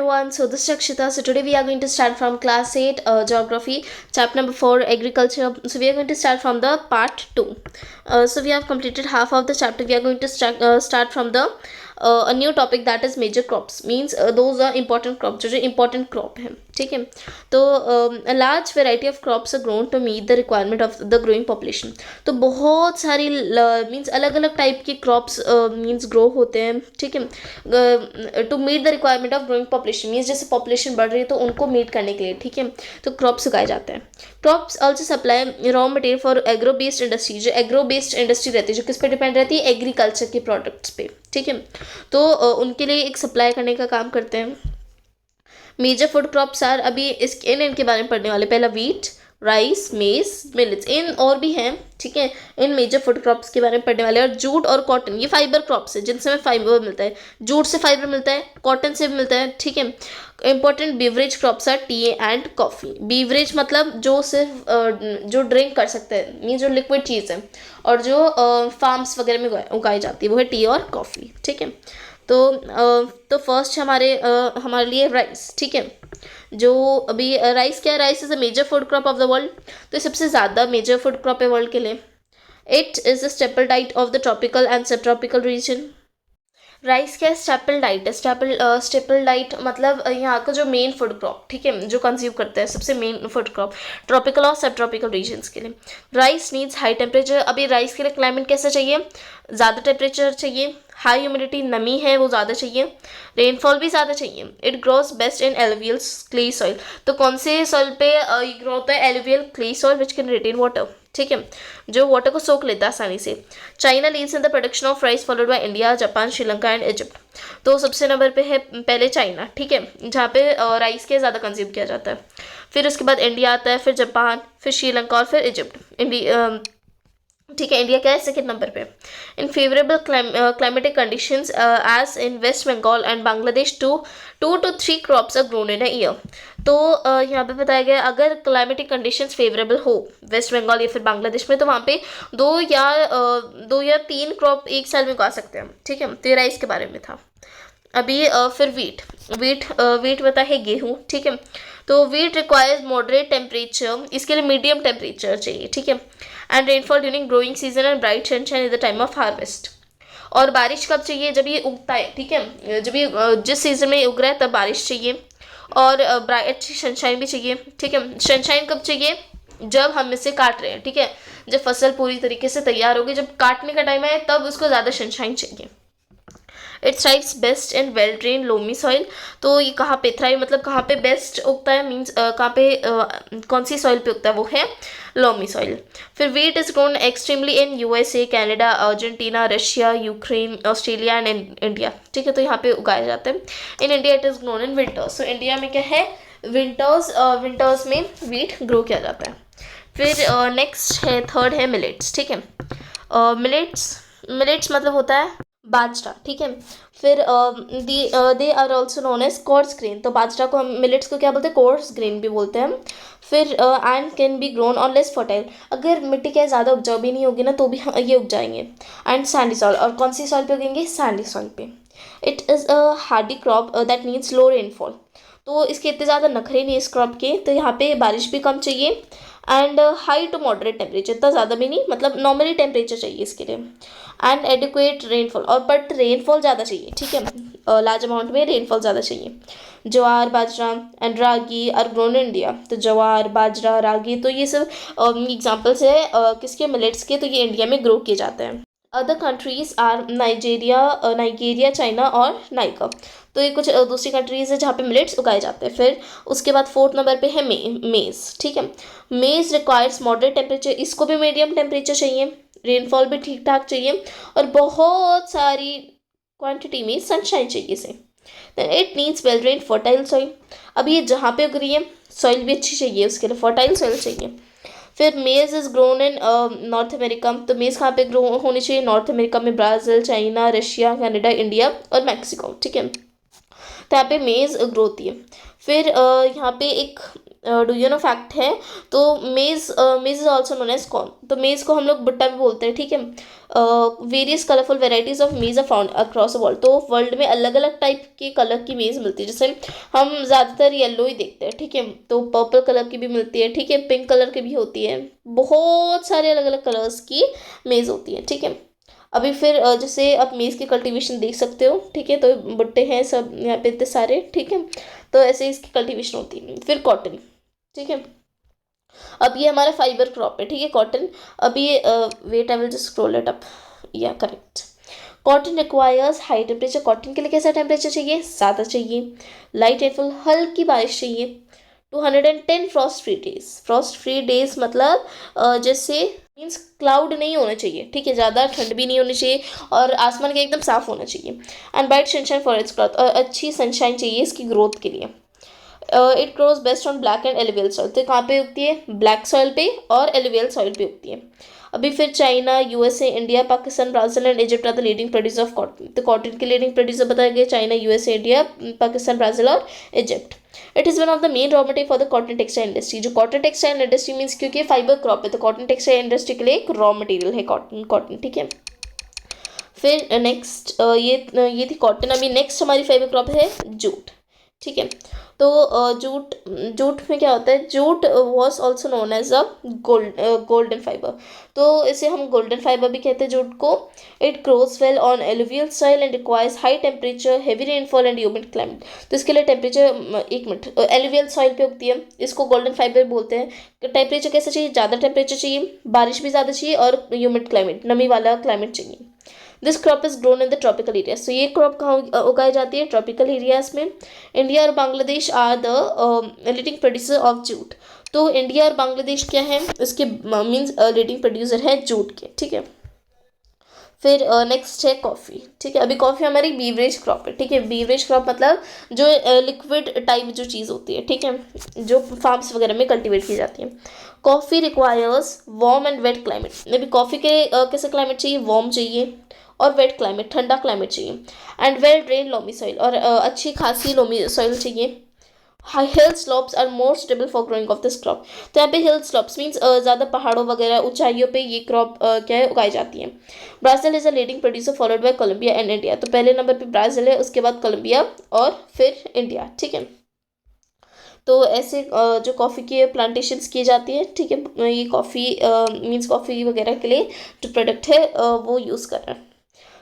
everyone, so this is Akshita. So today we are going to start from class 8 geography, chapter number 4 agriculture. So we are going to start from the part 2. So we have completed half of the chapter. We are going to start from the a new topic, that is major crops. Means those are important crops, जो important crop है, ठीक है. तो a large variety of crops are grown to meet the requirement of the growing population. तो बहुत सारी means अलग अलग टाइप की क्रॉप्स मीन्स ग्रो होते हैं, ठीक है, to meet the requirement of growing population. Means जैसे पॉपुलेशन बढ़ रही है तो उनको मीट करने के लिए, ठीक है, तो क्रॉप्स उगाए जाते हैं. Crops also supply raw material for agro based industry. जो एग्रो बेस्ड इंडस्ट्री रहती है, जो किस पे डिपेंड रहती है, एग्रीकल्चर के प्रोडक्ट्स पे, ठीक है, तो उनके लिए एक सप्लाई करने का काम करते हैं. मेजर फूड क्रॉप्स आर, अभी इनके बारे में पढ़ने वाले. पहला वीट, राइस, मेज, मिलेट्स. इन और भी हैं, ठीक है, इन मेजर फूड क्रॉप्स के बारे में पढ़ने वाले. और जूट और कॉटन, ये फाइबर क्रॉप्स है जिनसे हमें फाइबर मिलता है. जूट से फाइबर मिलता है, कॉटन से भी मिलता है, ठीक है. Important beverage crops R T and coffee. Beverage मतलब जो सिर्फ जो ड्रिंक कर सकते हैं, मीन जो लिक्विड चीज़ है, और जो फार्म्स वगैरह में उगाई जाती है वो है टी और कॉफ़ी, ठीक है. तो फर्स्ट हमारे लिए राइस, ठीक है. जो अभी राइस क्या है, rice is a major food crop of the world. तो सबसे ज़्यादा मेजर फूड क्रॉप है वर्ल्ड के लिए. It is the staple diet of the tropical and subtropical region. Rice क्या है, स्टेपल डाइट है. स्टेपल डाइट मतलब यहाँ का जो मेन फूड क्रॉप, ठीक है, जो कंज्यूम करते हैं, सबसे मेन फूड क्रॉप ट्रॉपिकल और सब ट्रॉपिकल रीजन्स के लिए. Rice needs high temperature. अभी राइस के लिए क्लाइमेट कैसा चाहिए, ज़्यादा टेम्परेचर चाहिए, हाई ह्यूमिडिटी, नमी है वो ज़्यादा चाहिए, रेनफॉल भी ज़्यादा चाहिए. It grows best in alluvial clay soil. तो कौन से सॉइल पे ये ग्रो होता है, alluvial clay soil which can retain water, ठीक है, जो वाटर को सोख लेता है आसानी से. China leads in the production of rice followed by India, Japan, Sri Lanka and Egypt. तो सबसे नंबर पे है पहले चाइना, ठीक है, जहाँ पे राइस के ज़्यादा कंज्यूम किया जाता है. फिर उसके बाद इंडिया आता है, फिर जापान, फिर श्रीलंका और फिर इजिप्ट. ठीक है, इंडिया क्या है, सेकेंड नंबर पे. In favourable climatic conditions as in West Bengal and Bangladesh 2 to 3 crops are grown in a year. तो यहाँ पे बताया गया अगर क्लाइमेटिक कंडीशंस फेवरेबल हो वेस्ट बंगाल या फिर बांग्लादेश में, तो वहाँ पे 2 या 3 क्रॉप एक साल में उगा सकते हैं, ठीक है. तो ये राइस के बारे में था. अभी फिर वीट बता है गेहूँ, ठीक है. तो वीट रिक्वायर्स मॉडरेट टेम्परेचर, इसके लिए मीडियम टेम्परेचर चाहिए, ठीक है, and rainfall during growing season and bright sunshine in the time of harvest. और बारिश कब चाहिए, जब ये उगता है, ठीक है, जब ये जिस सीजन में उग रहा है तब बारिश चाहिए. और अच्छी सनशाइन भी चाहिए, ठीक है. सनशाइन कब चाहिए, जब हम इसे काट रहे हैं, ठीक है, जब फसल पूरी तरीके से तैयार होगी, जब काटने का टाइम आए तब उसको ज़्यादा सनशाइन चाहिए. It thrives best in well drain loamy soil. तो ये कहाँ पे थ्राइव मतलब कहाँ पे बेस्ट उगता है, मीन्स कहाँ पे कौन सी सॉइल पे उगता है, वो है लोमी सॉइल. फिर wheat is grown extremely in USA, Canada, Argentina, Russia, Ukraine, Australia and India, ठीक है. तो यहाँ पे उगाया जाता है. In India it is grown in winters. तो इंडिया में क्या है, विंटर्स में वीट ग्रो किया जाता है. फिर नेक्स्ट है, थर्ड है मिलेट्स, ठीक है. मिलेट्स मतलब होता है बाजरा, ठीक है. फिर they are also known as coarse grain. तो बाजरा को हम मिलेट्स को क्या बोलते हैं, कोर्स ग्रेन भी बोलते हैं. फिर and can be grown on less fertile. अगर मिट्टी क्या ज़्यादा उपजाऊ भी नहीं होगी ना तो भी ये उग जाएंगे. एंड सैंडी सॉइल, और कौन सी सॉइल पे उगेंगे, सैंडी सॉइल पे. It is a Hardy crop that needs low rainfall. तो इसके इतने ज़्यादा नखरे नहीं इस क्रॉप के, तो यहाँ पे बारिश भी कम चाहिए. And high to moderate temperature, इतना ज़्यादा भी नहीं, मतलब नॉर्मली टेम्परेचर चाहिए इसके लिए. एंड एडिक्वेट रेनफॉल, और बट रेनफॉल ज़्यादा चाहिए, ठीक है, लार्ज अमाउंट में रेनफॉल ज़्यादा चाहिए. Jowar, bajra and ragi are grown in India. तो ज्वार, बाजरा, रागी, तो ये सब एग्जाम्पल्स है किसके, मिलेट्स के. तो ये इंडिया में ग्रो किए जाते हैं. Other countries are Nigeria, China और नाइका. तो ये कुछ दूसरी कंट्रीज़ है जहाँ पे मिलेट्स उगाए जाते हैं. फिर उसके बाद फोर्थ नंबर पे है मेज़, ठीक है. मेज़ रिक्वायर्स मॉडरेट टेम्परेचर. इसको भी मीडियम टेम्परेचर चाहिए, रेनफॉल भी ठीक ठाक चाहिए, और बहुत सारी क्वांटिटी में सनशाइन चाहिए इसे. Then it needs well drain fertile soil. अब ये जहाँ पे उग रही है सॉइल भी अच्छी चाहिए, उसके लिए फर्टाइल सॉइल चाहिए. फिर मेज़ is grown in north America. तो मेज़ कहाँ पे ग्रो होनी चाहिए, नॉर्थ अमेरिका में, Brazil, China, Russia, Canada, India और मैक्सिको, ठीक है. तो यहाँ पे मेज़ ग्रो होती है. फिर यहाँ पे एक डू यू नो फैक्ट है। तो maize maize is also known as corn. तो मेज़ को हम लोग भुट्टा भी बोलते हैं, ठीक है। Various colourful varieties of maize are found across the world. तो वर्ल्ड में अलग अलग टाइप के कलर की मेज़ मिलती है, जैसे हम ज़्यादातर येलो ही देखते हैं, ठीक है। तो पर्पल कलर की भी मिलती है, ठीक है, पिंक कलर की भी होती है, बहुत सारे अलग अलग कलर्स की मेज़ होती है, ठीक है। अभी फिर जैसे आप मेज़ की कल्टीवेशन देख सकते हो, ठीक है। तो भुट्टे हैं सब यहाँ पे इतने सारे, ठीक है। तो ऐसे इसकी कल्टीवेशन होती है। फिर कॉटन, ठीक है। अब ये हमारा फाइबर क्रॉप है, ठीक है, कॉटन। अब ये wait I will just scroll it up, या correct. Cotton requires high temperature. Cotton के लिए कैसा टेम्परेचर चाहिए? ज़्यादा चाहिए। लाइट रेनफॉल, हल्की बारिश चाहिए। 210 Frost free days. Frost free days मतलब जैसे मीन्स क्लाउड नहीं होना चाहिए, ठीक है, ज़्यादा ठंड भी नहीं होनी चाहिए और आसमान का एकदम साफ होना चाहिए। And bright sunshine for its growth, और अच्छी सनशाइन चाहिए इसकी ग्रोथ के लिए। It grows best on black and alluvial soil. तो कहाँ पे उगती है? ब्लैक सॉइल पे और एलुवियल सॉइल पे उगती है। अभी फिर China, USA, India, Pakistan, Brazil and Egypt are the leading producer of cotton. तो कॉटन के लीडिंग प्रोड्यूसर बताया गया China, USA, India, Pakistan, Brazil और Egypt. It is one of the main raw material for the cotton textile industry. जो cotton textile industry means क्योंकि fibre crop है तो cotton textile industry के लिए एक रॉ मटेरियल है कॉटन, ठीक है। फिर नेक्स्ट ये थी कॉटन। अभी नेक्स्ट हमारी फाइबर क्रॉप है जूट, ठीक है। तो जूट जूट में क्या होता है? Jute was also known as a golden fibre. तो इसे हम गोल्डन फाइबर भी कहते हैं जूट को। It grows well on alluvial soil and requires high temperature, heavy rainfall and humid climate. तो इसके लिए टेम्परेचर, एक मिनट, एलुवियल सॉइल पे उगती है, इसको गोल्डन फाइबर बोलते हैं। टेम्परेचर कैसा चाहिए? ज़्यादा टेम्परेचर चाहिए, बारिश भी ज़्यादा चाहिए और ह्यूमिड क्लाइमेट, नमी वाला क्लाइमेट चाहिए। This crop is grown in the tropical areas. तो ये क्रॉप कहाँ उगाई जाती है? ट्रॉपिकल एरियाज में। इंडिया और Bangladesh are the leading producer of jute. तो इंडिया और बांग्लादेश क्या है? इसके मीन्स लीडिंग प्रोड्यूसर है जूट के, ठीक है। फिर नेक्स्ट है कॉफ़ी, ठीक है। अभी कॉफ़ी हमारी बीवरेज क्रॉप है, ठीक है। बीवरेज क्रॉप मतलब जो लिक्विड टाइप जो चीज़ होती है, ठीक है, जो फार्म्स वगैरह में कल्टीवेट की जाती है। Coffee requires warm and wet climate. अभी कॉफ़ी के कैसा क्लाइमेट चाहिए? वार्म चाहिए और वेट क्लाइमेट, ठंडा क्लाइमेट चाहिए। And well drain loamy soil, और अच्छी खासी लोमी सॉइल चाहिए। Hill slopes are more stable for growing of this crop. तो यहाँ पे हिल स्लोप्स मीन्स ज़्यादा पहाड़ों वगैरह ऊंचाइयों पे ये क्रॉप क्या है? उगाई जाती है। Brazil is a leading producer followed by Colombia and India. तो पहले नंबर पे ब्राज़ील है, उसके बाद कोलंबिया और फिर इंडिया, ठीक है। तो ऐसे जो कॉफ़ी के प्लांटेशंस की जाती है, ठीक है। ये कॉफ़ी मीन्स कॉफ़ी वगैरह के लिए जो प्रोडक्ट है वो यूज़ कर रहे हैं।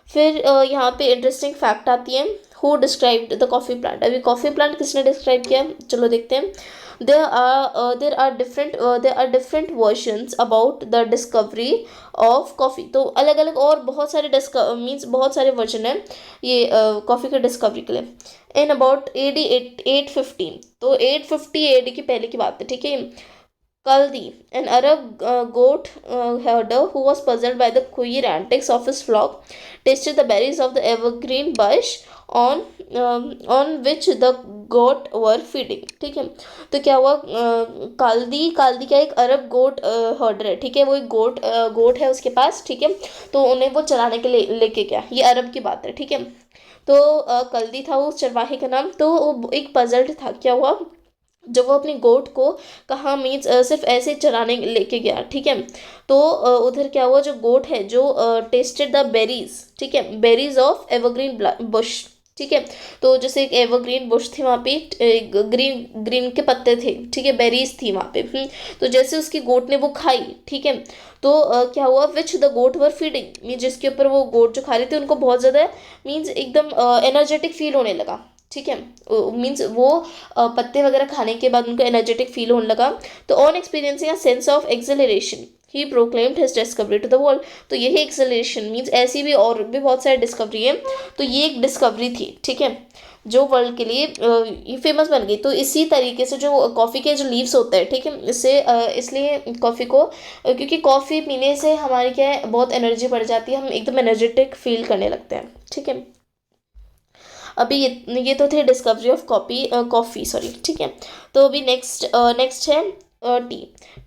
फिर यहाँ पे इंटरेस्टिंग फैक्ट आती है। Who described the coffee plant. अभी कॉफ़ी प्लांट किसने डिस्क्राइब किया? चलो देखते हैं। There are different versions about the discovery of coffee. तो अलग अलग और बहुत सारे मीन्स बहुत सारे वर्जन हैं ये कॉफ़ी के डिस्कवरी के लिए। In about AD 815। तो 850 AD की पहले की बात है, ठीक है। Kaldi, an Arab goat herder who was puzzled by the queer antics of his flock, tasted the berries of the evergreen bush on on which the goat were feeding, ठीक है। तो क्या हुआ? काल्दी क्या एक अरब गोट हर्डर है, ठीक है। वो एक गोट है उसके पास, ठीक है। तो उन्हें वो चराने के लिए लेके गया, ये अरब की बात है, ठीक है। तो कल्दी था उस चरवाहे का नाम। तो वो एक पजल्ड था, क्या हुआ? जब वो अपनी गोट को कहाँ मीन्स सिर्फ ऐसे चराने लेके गया, ठीक है। तो उधर क्या हुआ? जो गोट है जो टेस्टेड द बेरीज, ठीक है, बेरीज ऑफ एवरग्रीन बुश, ठीक है। तो जैसे एक एवरग्रीन बुश थी वहाँ पे, ग्रीन ग्रीन के पत्ते थे, ठीक है, बेरीज थी वहाँ पे। तो जैसे उसकी गोट ने वो खाई, ठीक है। तो क्या हुआ? Which the goat were feeding means जिसके ऊपर वो गोट जो खा रही थी उनको बहुत ज़्यादा मीन्स एकदम एनर्जेटिक फील होने लगा, ठीक है। मीन्स वो पत्ते वगैरह खाने के बाद उनको एनर्जेटिक फील होने लगा। तो on experiencing a sense of acceleration he proclaimed his discovery to the world. तो यही एक्सेलरेशन मीन्स ऐसी भी और भी बहुत सारी डिस्कवरी है। तो ये एक डिस्कवरी थी, ठीक है, जो वर्ल्ड के लिए ये फेमस बन गई। तो इसी तरीके से जो कॉफ़ी के जो लीव्स होते हैं, ठीक है, इससे इसलिए कॉफ़ी को क्योंकि कॉफ़ी पीने से हमारी क्या है? बहुत एनर्जी बढ़ जाती है, हम एकदम एनर्जेटिक फील करने लगते हैं, ठीक है। अभी ये तो थे डिस्कवरी ऑफ कॉफ़ी, सॉरी, ठीक है। तो अभी नेक्स्ट है टी।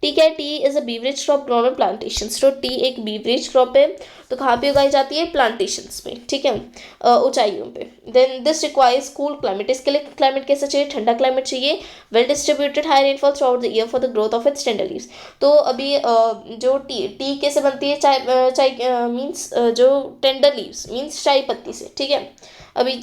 टी क्या है? T is a beverage crop grown on plantations. तो टी एक बीवरेज क्रॉप है, तो कहाँ पे उगाई जाती है? प्लांटेशंस में, ठीक है, ऊंचाइयों पे। Then this requires cool climate. इसके लिए क्लाइमेट कैसा चाहिए? ठंडा क्लाइमेट चाहिए। Well distributed high rainfall throughout the year for the growth of its tender leaves. तो अभी जो टी कैसे बनती है? चाय चाय मीन्स जो टेंडर लीव्स मीन्स चाय पत्ती से, ठीक है। अभी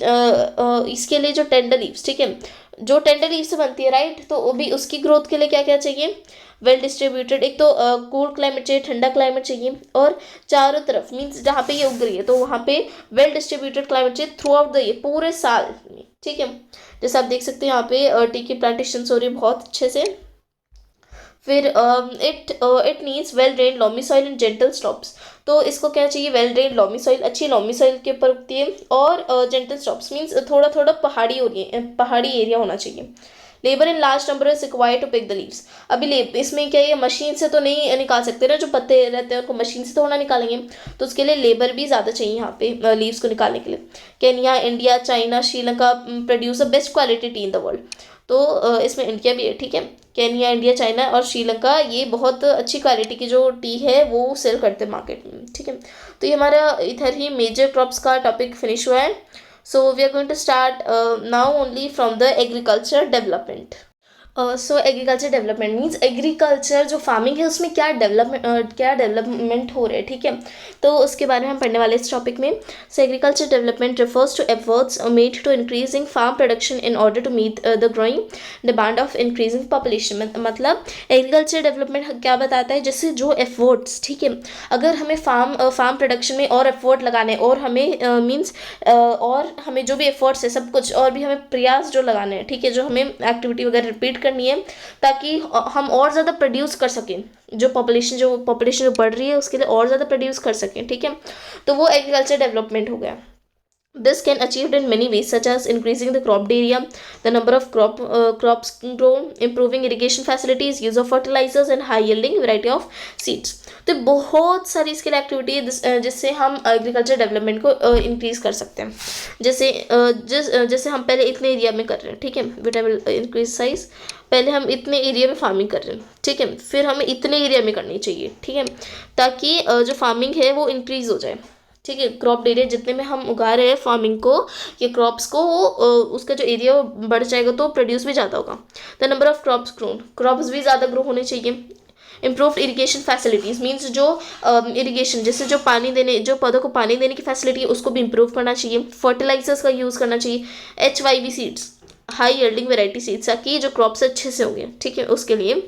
इसके लिए जो टेंडर लीव्स, ठीक है, जो टेंडर लीव से बनती है, राइट, तो अभी उसकी ग्रोथ के लिए क्या क्या चाहिए? वेल डिस्ट्रीब्यूटेड, एक तो कूल क्लाइमेट चाहिए, ठंडा क्लाइमेट चाहिए, और चारों तरफ मीन्स जहाँ पे ये उग रही है तो वहाँ पे वेल डिस्ट्रीब्यूटेड क्लाइमेट चाहिए थ्रू आउट द ईयर, पूरे साल में, ठीक है। जैसे आप देख सकते हैं यहाँ पे टी की प्लांटेशन हो रही है बहुत अच्छे से। फिर it needs well drain loamy soil and gentle slopes. तो इसको क्या चाहिए? वेल ड्रेन लॉमी सॉइल, अच्छी लॉमी सॉइल के ऊपर उगती है, और जेंटल स्लॉप्स मीन्स थोड़ा थोड़ा पहाड़ी पहाड़ी एरिया होना चाहिए। Labour in large number is required to pick the leaves. अभी इसमें क्या है? मशीन से तो नहीं निकाल सकते ना, जो पत्ते रहते हैं उनको मशीन से थोड़ा निकालेंगे, तो उसके लिए लेबर भी ज़्यादा चाहिए यहाँ पे लीव्स को निकालने के लिए। Kenya, India, China, Sri Lanka produce the best quality T in the world. तो इसमें इंडिया भी है, ठीक है। केन्या, इंडिया, चाइना और श्रीलंका ये बहुत अच्छी क्वालिटी की जो टी है वो सेल करते हैं मार्केट में, ठीक है। तो ये हमारा इधर ही मेजर क्रॉप्स का टॉपिक फिनिश हुआ है। So we are going to start now only from the agriculture development. So agriculture development means agriculture जो फार्मिंग है उसमें क्या डेवलपमेंट हो रहा है, ठीक है। तो उसके बारे में हम पढ़ने वाले इस टॉपिक में। So agriculture development refers to efforts made to increasing farm production in order to meet the growing demand of increasing population. मतलब एग्रीकल्चर डेवलपमेंट क्या बताता है? जैसे जो एफर्ट्स, ठीक है, अगर हमें फार्म प्रोडक्शन में और एफर्ट लगाने, और हमें मीन्स और हमें जो भी एफर्ट्स है सब कुछ, और भी हमें प्रयास जो लगाने हैं, ठीक है, जो हमें एक्टिविटी वगैरह रिपीट करनी है, ताकि हम और ज़्यादा प्रोड्यूस कर सकें, जो पॉपुलेशन बढ़ रही है उसके लिए और ज़्यादा प्रोड्यूस कर सकें, ठीक है। तो वो एग्रीकल्चर डेवलपमेंट हो गया। This can achieved in many ways, such as increasing the cropped area, the number of crops grown, improving irrigation facilities, use of fertilizers, and high yielding variety of seeds. तो बहुत सारी इसके लिए activity है जिससे हम एग्रीकल्चर डेवलपमेंट को increase कर सकते हैं। जैसे हम पहले इतने एरिया में कर रहे हैं, ठीक है, विट आई विल इंक्रीज साइज। पहले हम इतने एरिया में फार्मिंग कर रहे हैं, ठीक है, फिर हमें इतने एरिया में करनी चाहिए, ठीक है, ताकि जो फार्मिंग है वो इंक्रीज हो जाए, ठीक है। क्रॉप एरिया जितने में हम उगा रहे हैं फार्मिंग को या क्रॉप्स को, वो उसका जो एरिया बढ़ जाएगा तो प्रोड्यूस भी ज़्यादा होगा। The number of crops grown, crops भी ज़्यादा ग्रो होने चाहिए। इम्प्रूव्ड इरिगेशन फैसिलिटीज़ मीन्स जो इरिगेशन, जैसे जो पानी देने, जो पौधों को पानी देने की फैसिलिटी है उसको भी इम्प्रूव करना चाहिए। फर्टिलाइजर्स का यूज़ करना चाहिए। HYV seeds, high yielding variety seeds, ताकि जो क्रॉप्स अच्छे से होंगे, ठीक है, उसके लिए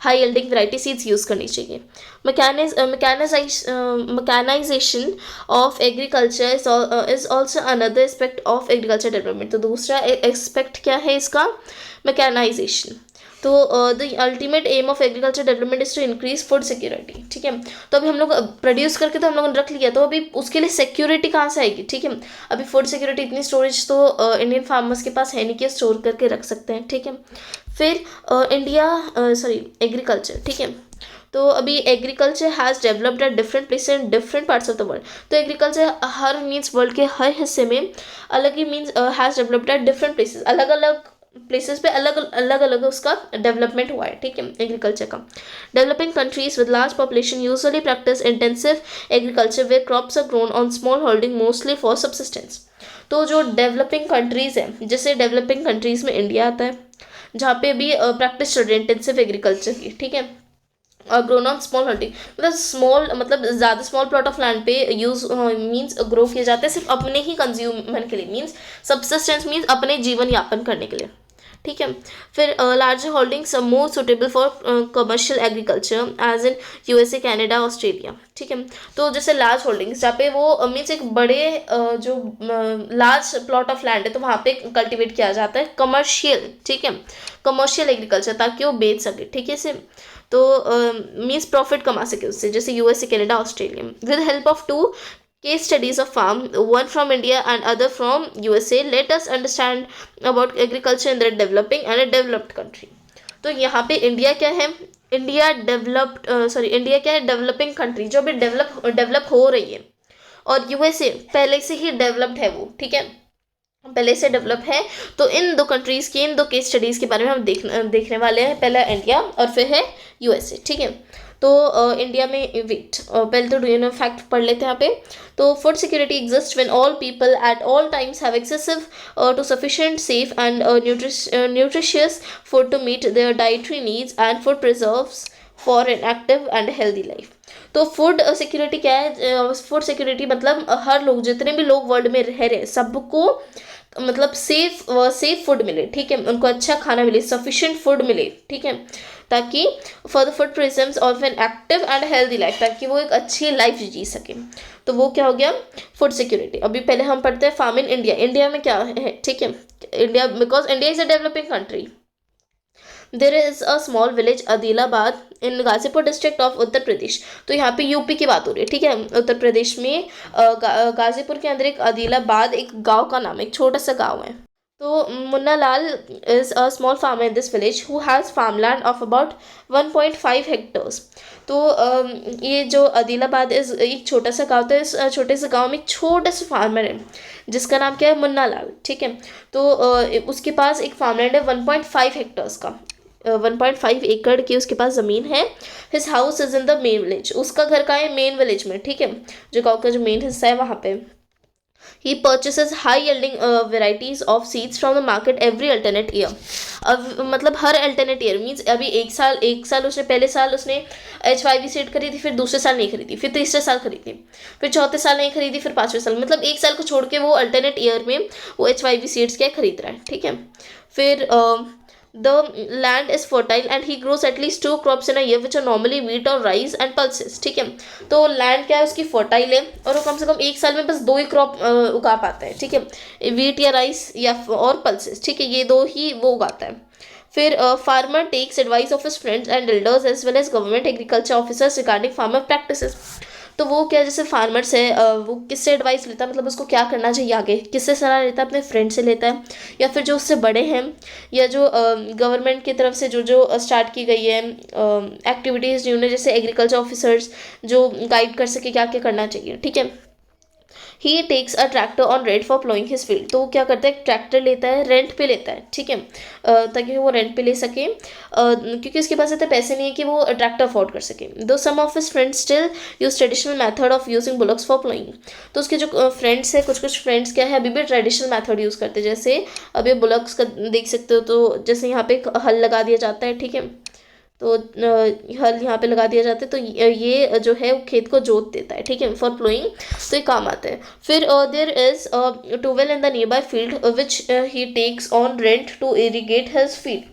high yielding variety seeds use करनी चाहिए। Mechanisation of agriculture is also another aspect of agriculture development. तो दूसरा एस्पेक्ट क्या है इसका? मैकेनाइजेशन। तो the ultimate aim of agriculture development is to increase food security, ठीक है। तो अभी हम लोग प्रोड्यूस करके तो हम लोगों ने रख लिया, तो अभी उसके लिए सिक्योरिटी कहाँ से आएगी, ठीक है। अभी फूड सिक्योरिटी इतनी स्टोरेज तो इंडियन फार्मर्स के पास है नहीं कि स्टोर करके रख सकते हैं, ठीक है। फिर एग्रीकल्चर, ठीक है। तो अभी agriculture has developed at different places in different parts of the world. तो एग्रीकल्चर हर मीन्स वर्ल्ड के हर हिस्से में अलग ही means has developed at different places, अलग अलग प्लेसेस पे अलग अलग उसका डेवलपमेंट हुआ है, ठीक है, एग्रीकल्चर का। Developing countries with large population usually practise intensive agriculture where crops are grown on small holding mostly for subsistence. तो जो डेवलपिंग कंट्रीज़ हैं, जैसे डेवलपिंग कंट्रीज़ में इंडिया आता है, जहाँ पे भी प्रैक्टिस चल रही है इंटेंसिव एग्रीकल्चर की, ठीक है, और ग्रोन ऑन स्मॉल होल्डिंग मतलब स्मॉल, मतलब ज़्यादा स्मॉल प्लॉट ऑफ लैंड पे यूज़ मीन्स ग्रो किए जाते हैं सिर्फ अपने ही कंज्यूमर के लिए, मीन्स सबसिस्टेंस मीन्स अपने जीवन यापन करने के लिए, ठीक है। फिर larger holdings more suitable for commercial agriculture as in USA, Canada, Australia, ठीक है। तो जैसे लार्ज होल्डिंग्स जहाँ पे वो मीन्स एक बड़े जो लार्ज प्लॉट ऑफ लैंड है तो वहाँ पे कल्टिवेट किया जाता है कमर्शियल, ठीक है, कमर्शियल एग्रीकल्चर, ताकि वो बेच सके, ठीक है से, तो मीन्स प्रॉफिट कमा सके उससे, जैसे USA, Canada, Australia. With help of 2 case studies of farm, one from India and other from USA, let us understand about agriculture in the developing and a developed country. तो यहाँ पे India क्या है? India क्या है? Developing country, जो भी develop हो रही है, और USA पहले से ही डेवलप्ड है वो, ठीक है। पहले से डेवलप है। तो इन दो कंट्रीज़ की, इन दो केस स्टडीज़ के बारे में हम देखने वाले हैं। पहला इंडिया और फिर है यूएसए, ठीक है। तो इंडिया में वेट पहले तो डू यू नो फैक्ट पढ़ लेते हैं यहाँ पे। तो food security exist when all people at all times have excessive to sufficient safe and nutritious food to meet their dietary needs and food preserves for an active and healthy life. तो food security क्या है? Food security मतलब हर लोग, जितने भी लोग world में रह रहे हैं, सबको मतलब सेफ फूड मिले, ठीक है, उनको अच्छा खाना मिले, सफिशिएंट फूड मिले, ठीक है, ताकि for the food prisms of N active and healthy life, ताकि वो एक अच्छी लाइफ जी सके। तो वो क्या हो गया? Food security. अभी पहले हम पढ़ते हैं फार्म इन इंडिया। इंडिया में क्या है, ठीक है, India, because India is a developing country. There is a small village Adilabad in Ghazipur district of Uttar Pradesh. तो यहाँ पे यूपी की बात हो रही है, ठीक है, उत्तर प्रदेश में गाजीपुर के अंदर एक आदिलाबाद, एक गांव का नाम है, एक छोटा सा गांव है। तो Munna Lal is a small farmer in this village who has farmland of about 1.5 hectares. तो ये जो आदिलाबाद इस एक छोटा सा गाँव था, इस छोटे से गाँव में एक छोटे से फार्मर है जिसका नाम क्या है? मुन्ना लाल, ठीक है। तो उसके पास एक फार्मलैंड है 1.5 हेक्टर्स का, 1.5 एकड़ की उसके पास ज़मीन है। His house is in the main village, उसका घर का है मेन विलेज में, ठीक है, जो गाँव का जो मेन हिस्सा है वहाँ पे। He purchases high yielding varieties of seeds from the market every alternate year. अब मतलब हर alternate year मीन्स अभी एक साल उसने, पहले साल उसने HYV सीड खरीदी, फिर दूसरे साल नहीं खरीदी, फिर तीसरे साल खरीदी, फिर चौथे साल नहीं खरीदी, फिर पाँचवें साल, मतलब एक साल को छोड़ के वो अल्टरनेट ईयर में वो HYV सीड्स क्या खरीद रहा है, ठीक है। फिर the land is fertile and he grows at least 2 crops in a year which are normally wheat or rice and pulses, ठीक है। तो लैंड क्या है उसकी फर्टाइल है और वो कम से कम एक साल में बस 2 ही क्रॉप उगा पाता है, ठीक है, वीट या राइस या और पल्सेस, ठीक है, ये 2 ही वो उगाता है। फिर farmer takes advice of his friends and elders as well as government agriculture officers regarding farmer practices. तो वो क्या, जैसे फार्मर्स है वो किससे एडवाइस लेता है, मतलब उसको क्या करना चाहिए आगे, किससे सलाह लेता है? अपने फ्रेंड से लेता है, या फिर जो उससे बड़े हैं, या जो गवर्नमेंट की तरफ से जो जो स्टार्ट की गई है एक्टिविटीज़ जिन्होंने, जैसे एग्रीकल्चर ऑफिसर्स जो गाइड कर सके क्या क्या करना चाहिए, ठीक है। He takes a tractor on rent for ploughing his field. तो वो क्या करता है, ट्रैक्टर लेता है, रेंट पे लेता है, ठीक है, ताकि वो रेंट पे ले सके, क्योंकि उसके पास इतने पैसे नहीं है कि वो ट्रैक्टर अफोर्ड कर सके। Though some of his friends still use traditional method of using bullocks for ploughing. तो उसके जो फ्रेंड्स है, कुछ फ्रेंड्स क्या है, अभी भी ट्रेडिशनल मैथड यूज़ करते हैं। जैसे अभी बुलक्स का देख सकते हो, तो जैसे यहाँ पे हल लगा दिया जाता है, ठीक है, तो हल यहाँ पे लगा दिया जाता है, तो ये जो है वो खेत को जोत देता है, ठीक है, फॉर प्लोइंग, तो ये काम आता है। फिर there is tubewell in the nearby field which he takes on rent to irrigate his field.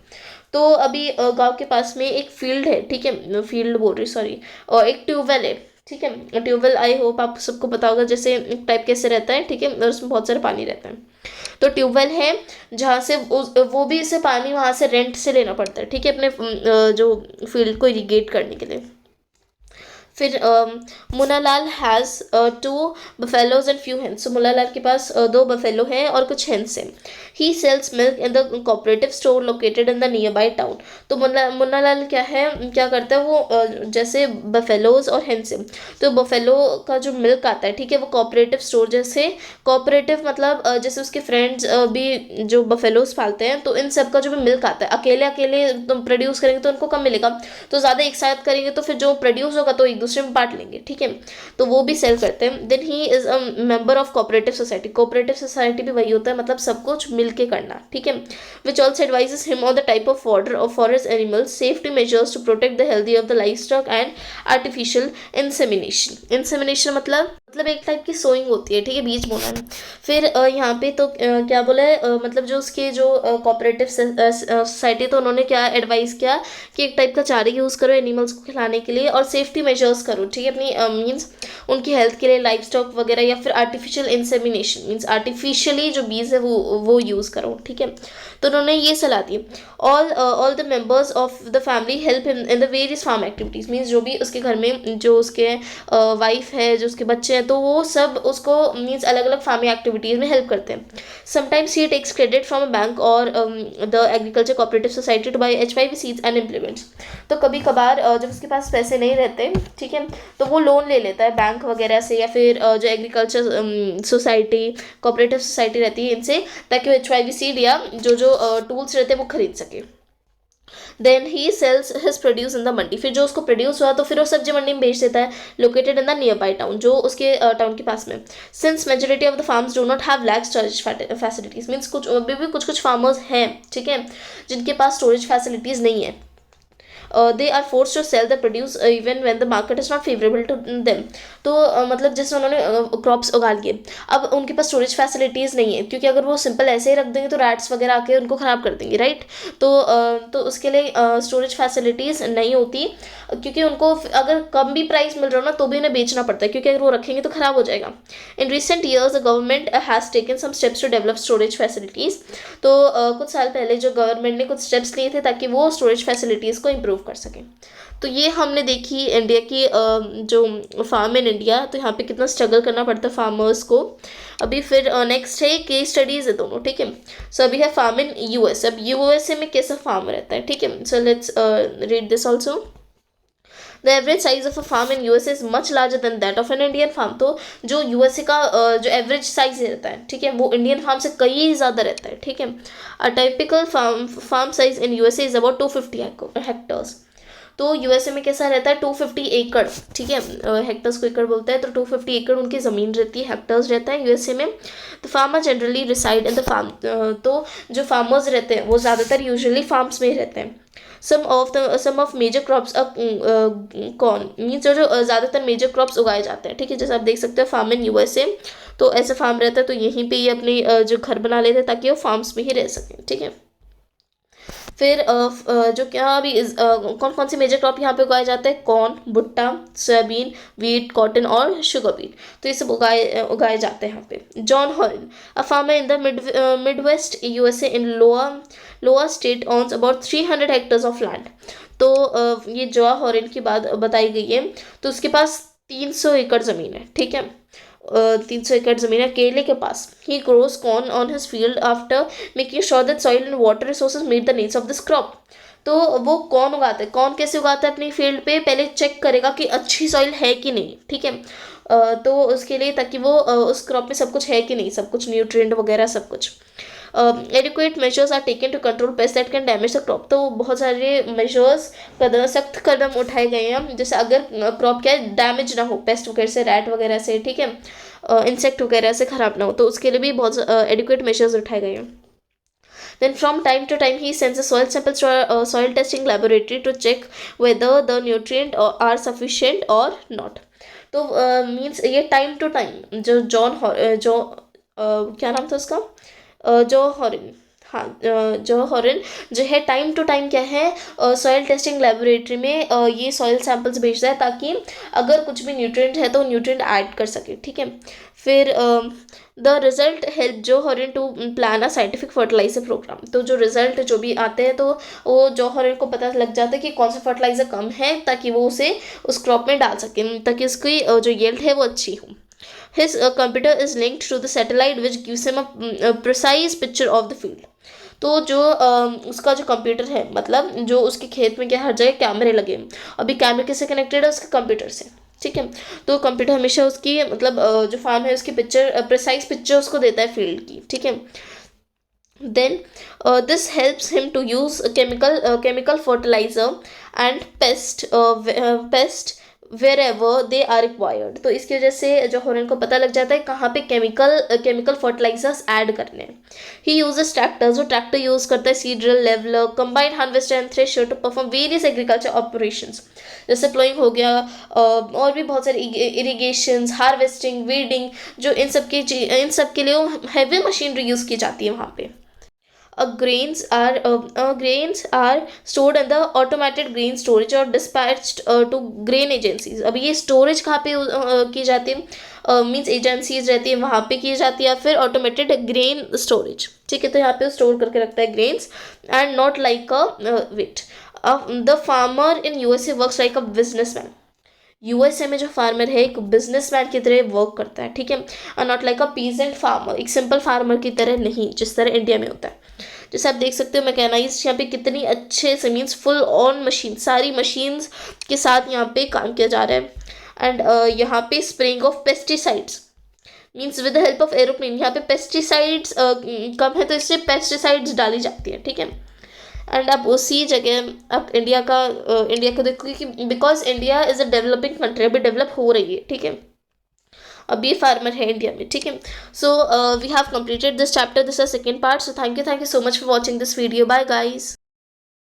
तो अभी गांव के पास में एक फील्ड है, ठीक है, फील्ड बोल रही सॉरी, और एक ट्यूबवेल है, ठीक है। ट्यूबवेल आई होप आप सबको पता होगा, जैसे एक टाइप कैसे रहता है, ठीक है, और उसमें बहुत सारा पानी रहता है। तो ट्यूबवेल है जहाँ से वो भी इसे पानी वहाँ से रेंट से लेना पड़ता है, ठीक है, अपने जो फील्ड को इरीगेट करने के लिए। फिर Munnalal has 2 buffaloes and few hence. तो मुन्नालाल के पास 2 बफेलो हैं और कुछ हेंस हैं। He sells milk in the cooperative store located in the nearby town. तो मुन्नालाल क्या है, क्या करता है वो, जैसे बफेलोज और हेंस हैं, तो बफेलो का जो मिल्क आता है, ठीक है, वो कोऑपरेटिव स्टोर, जैसे कोऑपरेटिव मतलब जैसे उसके फ्रेंड्स भी जो बफेलोज पालते हैं, तो इन सब का जो भी मिल्क आता है, अकेले अकेले तुम प्रोड्यूस करेंगे तो उनको कम मिलेगा, तो ज़्यादा एक साथ करेंगे तो फिर जो प्रोड्यूस होगा तो एक दूसरे में बांट लेंगे, ठीक है, तो वो भी सेल करते हैं। Then he is a member of cooperative society. Cooperative society भी वही होता है, मतलब सब कुछ मिल के करना, ठीक है, which also advises him on the type of fodder of forest animals, safety measures to protect the healthy of the livestock and artificial insemination. Insemination मतलब एक टाइप की सोइंग होती है, ठीक है, बीज बोना है। फिर यहाँ पे तो क्या बोला है, मतलब जो उसके जो कोऑपरेटिव सोसाइटी, तो उन्होंने क्या एडवाइस किया कि एक टाइप का चारा यूज़ करो एनिमल्स को खिलाने के लिए, और सेफ्टी मेजर्स करो, ठीक है, अपनी मीन्स उनकी हेल्थ के लिए लाइफ स्टॉक वगैरह, या फिर आर्टिफिशियल इंसेमिनेशन मीन्स आर्टिफिशियली जो बीज है वो यूज़ करो, ठीक है। तो उन्होंने ये सलाह दी। All the members of the family help in the various farm activities. Means जो भी उसके घर में जो उसके वाइफ है, जो उसके बच्चे हैं, तो वो सब उसको मीन्स अलग अलग फार्मिंग एक्टिविटीज़ में हेल्प करते हैं। Sometimes he takes credit from a bank और the agriculture cooperative society to buy HYV seeds and implements. तो कभी कभार जब उसके पास पैसे नहीं रहते, ठीक ठीक है। तो वो लोन ले लेता है बैंक वगैरह से या फिर जो एग्रीकल्चर सोसाइटी, कोऑपरेटिव सोसाइटी रहती है इनसे, ताकि वो HYV सीड या जो जो टूल्स रहते हैं वो खरीद सके। Then he sells his produce in the mandi, फिर जो उसको प्रोड्यूस हुआ तो फिर वो सब्जी मंडी में बेच देता है, located in the nearby town, जो उसके टाउन के पास में। Since majority of the farms do not have lack storage facilities, means कुछ अभी भी कुछ फार्मर्स हैं, ठीक है, जिनके पास स्टोरेज फैसिलिटीज़ नहीं है। They are force to sell the produce even when the market is not favourable to them. तो मतलब जैसे उन्होंने क्रॉप्स उगा लिए, अब उनके पास स्टोरेज फैसिलिटीज़ नहीं है, क्योंकि अगर वो सिंपल ऐसे ही रख देंगे तो रैट्स वगैरह आके उनको ख़राब कर देंगे, राइट। तो उसके लिए स्टोरेज फैसिलिटीज़ नहीं होती, क्योंकि उनको अगर कम भी प्राइस मिल रहा हो ना तो भी उन्हें बेचना पड़ता है, क्योंकि अगर वो रखेंगे तो ख़राब हो जाएगा। In recent years the government has taken some steps to develop storage facilities. तो कुछ साल पहले जो गवर्नमेंट ने कुछ स्टेप्स लिए थे ताकि वो स्टोरेज फैसिलिटीज़ को इम्प्रूव कर सकें। तो ये हमने देखी इंडिया की जो फार्म इन इंडिया, तो यहाँ पे कितना स्ट्रगल करना पड़ता है फार्मर्स को। अभी फिर नेक्स्ट है केस स्टडीज़ है दोनों, ठीक है। सो अभी है फार्म इन US। अब USA में कैसा फार्म रहता है, ठीक है। So let's read this also. The average size of a farm in USA is much larger than that of an Indian farm. तो जो USA का जो एवरेज साइज रहता है, ठीक है, वो इंडियन फार्म से कई ज़्यादा रहता है, ठीक है। A typical farm size in USA is about 250 hectares. तो USA में कैसा रहता है, 250 एकड़, ठीक है, हेक्टर्स को एकड़ बोलते हैं, तो 250 एकड़ उनकी ज़मीन रहती है, हेक्टर्स रहता है USA में। तो farmer generally reside in the farm, तो जो फार्मर्स रहते हैं वो ज़्यादातर यूजुअली फार्म्स में ही रहते हैं। Some of major crops corn, means जो ज़्यादातर मेजर क्रॉप्स उगाए जाते हैं, ठीक है। जैसे आप देख सकते हैं फार्म इन USA, तो ऐसा फार्म रहता है, तो यहीं पे ये अपने जो घर बना लेते हैं ताकि वो फार्म्स में ही रह सकें, ठीक है। फिर जो क्या अभी कौन कौन से मेजर क्रॉप यहाँ पे उगाए जाते हैं, कॉर्न, भुट्टा, सोयाबीन, वीट, कॉटन और शुगर बीट, तो ये सब उगाए जाते हैं यहाँ पे। John Horin, a farmer in the Midwest USA in lower state owns about 300 hectares of land. तो ये जॉ हॉरिन की बात बताई गई है, तो उसके पास 300 एकड़ ज़मीन है, ठीक है। 300 एकड़ ज़मीन है केले के पास। He grows corn on his field after making sure that soil and water resources meet the needs of this crop. तो वो कॉर्न उगाता है, कॉर्न कैसे उगाता है, अपनी फील्ड पे पहले चेक करेगा कि अच्छी सॉइल है कि नहीं, ठीक है। तो उसके लिए, ताकि वो उस क्रॉप में सब कुछ है कि नहीं, सब कुछ न्यूट्रिएंट वगैरह सब कुछ। Adequate measures are taken to control pest that can damage the crop. तो बहुत सारे मेजर्स सख्त कदम उठाए गए हैं, जैसे अगर क्रॉप क्या है डैमेज ना हो पेस्ट वगैरह से, रैट वगैरह से, ठीक है, इंसेक्ट वगैरह से ख़राब ना हो, तो उसके लिए भी बहुत एडिक्वेट मेजर्स उठाए गए हैं। Then from time to time he sends the soil samples to a soil testing laboratory to check whether the nutrient are sufficient or not. तो मीन्स ये टाइम टू टाइम जो क्या नाम था उसका, जो हॉरिन, हाँ, जो हॉरिन जो है टाइम टू टाइम क्या है सॉइल टेस्टिंग लेबोरेटरी में ये सॉइल सैंपल्स भेजता है, ताकि अगर कुछ भी न्यूट्रिएंट है तो न्यूट्रिएंट ऐड कर सके, ठीक है। फिर the result help John Horin to plan a scientific fertiliser programme. तो जो रिजल्ट जो भी आते हैं तो वो जो हॉरिन को पता लग जाता है कि कौन सा फर्टिलाइजर कम है, ताकि वो उसे उस क्रॉप में डाल सके, ताकि उसकी जो यील्ड है वो अच्छी हो। His computer is linked to the satellite which gives him a precise picture of the field. तो जो उसका जो कंप्यूटर है, मतलब जो उसके खेत में क्या हर जगह कैमरे लगे हैं, अभी कैमरे किससे कनेक्टेड है, उसके कंप्यूटर से, ठीक है। तो कंप्यूटर हमेशा उसकी मतलब जो फार्म है उसकी पिक्चर, प्रिसाइज पिक्चर उसको देता है फील्ड की, ठीक है। Then this helps him to use chemical fertiliser and pest wherever they are required. तो इसकी वजह से जो हॉरिन को पता लग जाता है कहाँ पे केमिकल फर्टिलाइजर्स ऐड करने हैं। ही यूजेस ट्रैक्टर, जो ट्रैक्टर यूज़ करता है, seed drill, leveller, combined harvester and thresher to perform various agriculture operations, जैसे प्लोइंग हो गया, और भी बहुत सारे इरीगेशंस, हार्वेस्टिंग, वीडिंग, जो इन सब के लिए हैवी मशीनरी यूज़ की जाती है वहाँ पे। Grains are stored in the automated grain storage or dispatched to grain agencies. अब ये स्टोरेज कहाँ पे की जाती है, मीन्स एजेंसीज रहती है वहाँ पे की जाती है, या फिर ऑटोमेटेड ग्रेन स्टोरेज, ठीक है। तो यहाँ पे स्टोर करके रखता है grains, and not like a wait. The farmer in USA works like a businessman. USA में जो फार्मर है एक बिजनेसमैन की तरह वर्क करता है, ठीक है, और not like a peasant farmer, एक सिंपल फार्मर की तरह नहीं, जिस तरह इंडिया में होता है। जैसे आप देख सकते हो मैकेनाइज्ड यहाँ पे कितनी अच्छे से, मीन्स फुल ऑन मशीन, सारी मशीन्स के साथ यहाँ पे काम किया जा रहा है। एंड यहाँ पे spraying of pesticides means with the help of aeroplane, यहाँ पे पेस्टिसाइड्स कम है तो इससे पेस्टिसाइड्स डाली जाती है, ठीक है। एंड अब उसी जगह अब इंडिया को देखोगे कि because India is a developing country, अभी डेवलप हो रही है, ठीक है, अभी फार्मर है इंडिया में, ठीक है। So we have completed this chapter, this is second part. So thank you so much for watching this video, bye guys.